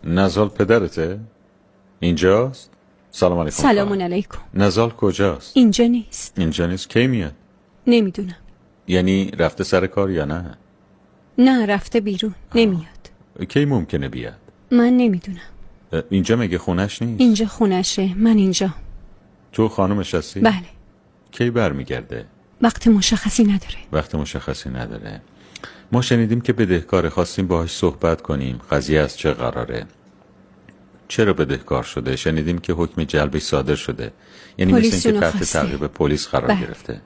نزال پدرته؟ اینجاست؟ سلام علیکم. سلام علیکم. نزال کجاست؟ اینجا نیست. اینجا نیست. کی میاد؟ نمیدونم. یعنی رفته سر کار یا نه؟ نه رفته بیرون. نمیاد. کی ممکنه بیاد؟ من نمیدونم. اینجا مگه خونش نیست؟ اینجا خونشه، من اینجا. تو خانومش هستی؟ بله. کی برمیگرده؟ وقت مشخصی نداره. وقت مشخصی نداره. ما شنیدیم که بدهکار، خواستیم باهاش صحبت کنیم. قضیه از چه قراره؟ چرا بدهکار شده؟ شنیدیم که حکم جلبش صادر شده. یعنی مثل اینکه تحت تعقیب پلیس قرار گرفته.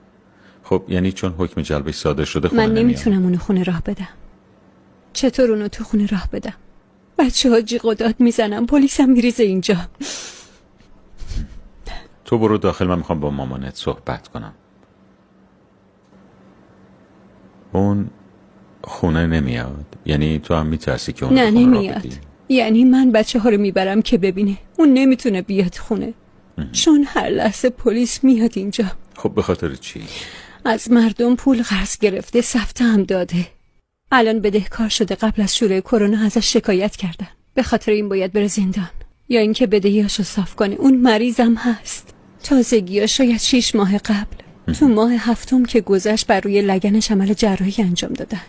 خب یعنی چون حکم جلبش صادر شده خونه من نمیتونم اونو خونه راه بدم. چطور اونو تو خونه راه بدم؟ بچه ها جیغ و داد میزنم، پلیس هم میریزه اینجا. تو برو داخل، من میخوام با مامانت صحبت کنم. اون خونه نمیاد؟ یعنی تو هم میترسی که اون نه نمیاد. یعنی من بچه ها رو میبرم که ببینه. اون نمیتونه بیاد خونه چون هر لحظه پلیس میاد اینجا. خب به خاطر چی؟ از مردم پول قرض گرفته، سفته هم داده. الان بدهکار شده. قبل از شروع کرونا ازش شکایت کردن. به خاطر این باید بره زندان، یا اینکه بدهیاشو صاف کنه. اون مریضم هست. تازگی‌ها شاید 6 ماه قبل. تو ماه هفتم که گذشت بر روی لگنش عمل جراحی انجام دادن.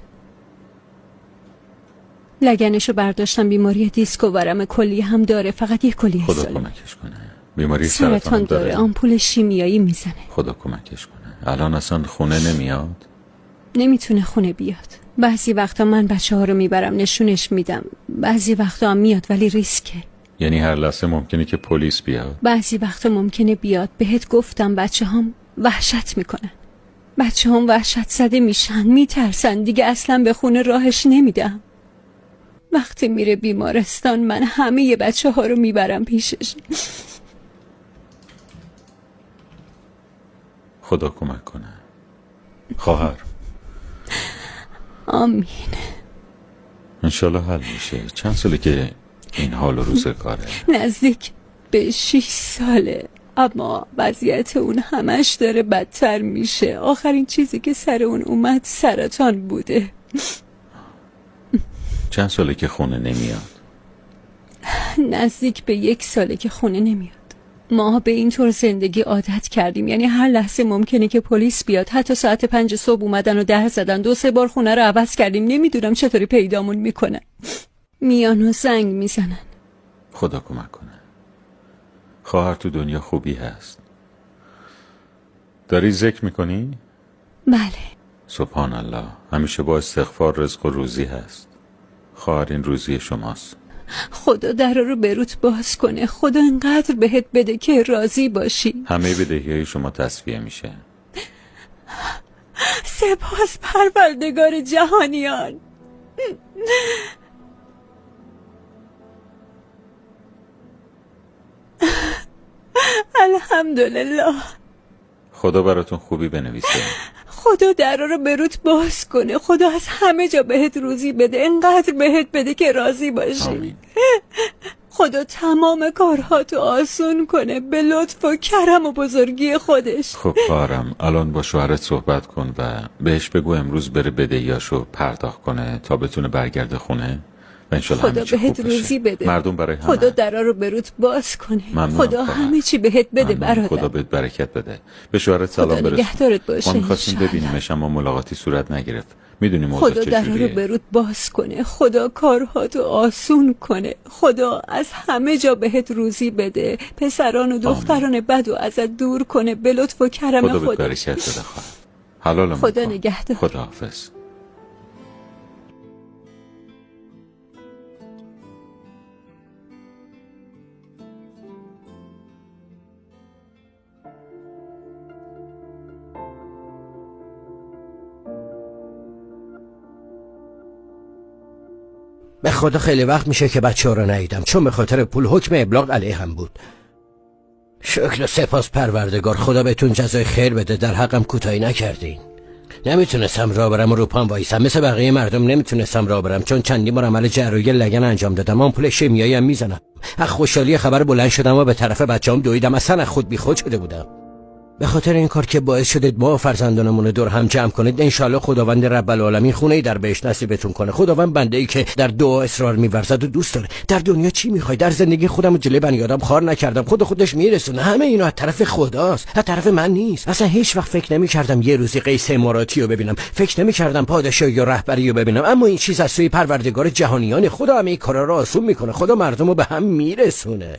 لگنشو برداشتن. بیماری دیسک و ورم کلیه هم داره. فقط یک کلیه خدا سالم. کمکش کنه. بیماری سرطان داره. آمپول شیمیایی میزنه. خدا کمکش کنه. الان اصلا خونه نمیاد؟ نمیتونه خونه بیاد. بعضی وقتا من بچه ها رو میبرم نشونش میدم. بعضی وقتا هم میاد ولی ریسکه. یعنی هر لحظه ممکنه که پلیس بیاد؟ بعضی وقتا ممکنه بیاد. بهت گفتم بچه هم وحشت میکنن. بچه هم وحشت زده میشن، میترسن. دیگه اصلا به خونه راهش نمیدم. وقتی میره بیمارستان من همه بچه ها رو میبرم پیشش. خدا کمک کنه. خواهر آمین. انشالله حل میشه. چند ساله که این حال و روزگاره؟ نزدیک به 6 ساله. اما وضعیت اون همش داره بدتر میشه. آخرین چیزی که سر اون اومد سرطان بوده. چند ساله که خونه نمیاد؟ نزدیک به 1 ساله که خونه نمیاد. ما به این طور زندگی عادت کردیم. یعنی هر لحظه ممکنه که پلیس بیاد. حتی ساعت 5 صبح اومدن و در زدن. 2-3 بار خونه رو عوض کردیم. نمیدونم چطوری پیدامون میکنن. میان و زنگ میزنن. خدا کمک کنه. خواهر تو دنیا خوبی هست. داری ذکر میکنی؟ بله. سبحان الله. همیشه با استغفار رزق و روزی هست. خواهر این روزی شماست. خدا در رو به روت باز کنه. خدا انقدر بهت بده که راضی باشی. همه بدهی‌های شما تصفیه میشه. سپاس پروردگار جهانیان. الحمدلله. خدا براتون خوبی بنویسه. خدا در رو به روت باز کنه. خدا از همه جا بهت روزی بده. انقدر بهت بده که راضی باشی. آمین. خدا تمام کارهاتو آسون کنه به لطف و کرم و بزرگی خودش. خب خواهرم الان با شوهرت صحبت کن و بهش بگو امروز بره بدهیاشو پرداخت کنه تا بتونه برگرده خونه و انشالله خدا بهت روزی بده. مردم برای همه. خدا درا رو به روت باز کنه. خدا همه چی بهت بده برادر. خدا بهت برکت بده. به شوهرت سلام برسون. خدا نگهدارت باشه. ما می‌خواستیم ببینیمش اما ملاقاتی صورت نگرفت. میدونی موضوع خدا چجوریه. درا رو به روت باز کنه. خدا کارهاتو آسون کنه. خدا از همه جا بهت روزی بده. پسران و دختران بدو ازت دور کنه به لطف و کرم خودش. خدا بهت برکت بده خواهر. حلالم خدا نگهدار. خداحافظ. به خدا خیلی وقت میشه که بچه ها رو ندیدم، چون به خاطر پول حکم ابلاغ علیه هم بود. شکر و سپاس پروردگار. خدا بهتون جزای خیر بده. در حقم کوتاهی نکردین. نمیتونستم راه برم و رو پام وایسم مثل بقیه مردم. نمیتونستم راه برم چون چندین بار عمل جراحی لگن انجام دادم. آمپول شیمیایی هم میزنم. از خوشحالی خبر بلند شدم و به طرف بچه‌ام دویدم. اصلا از خود بیخود شده بودم. به خاطر این کار که باعث شدید ما فرزندانمون رو دور هم جمع کنید، انشالله خداوند رب العالمین خونه در بهشت نصیبتون کنه. خداوند بنده ای که در دعا اصرار می‌ورزد و دوست داره. در دنیا چی می‌خوای؟ در زندگی خودم جلوی بنی آدم خار نکردم، خودش میرسونه. همه اینا از طرف خداست، از طرف من نیست. اصلا هیچ وقت فکر نمی‌کردم یه روزی قیس اماراتی رو ببینم، فکر نمی‌کردم پادشاهی یا رهبری رو ببینم، اما این چیز از سوی پروردگار جهانیان. خدا همه این کارا رو آسون می‌کنه. خدا مردم رو به هم میرسونه.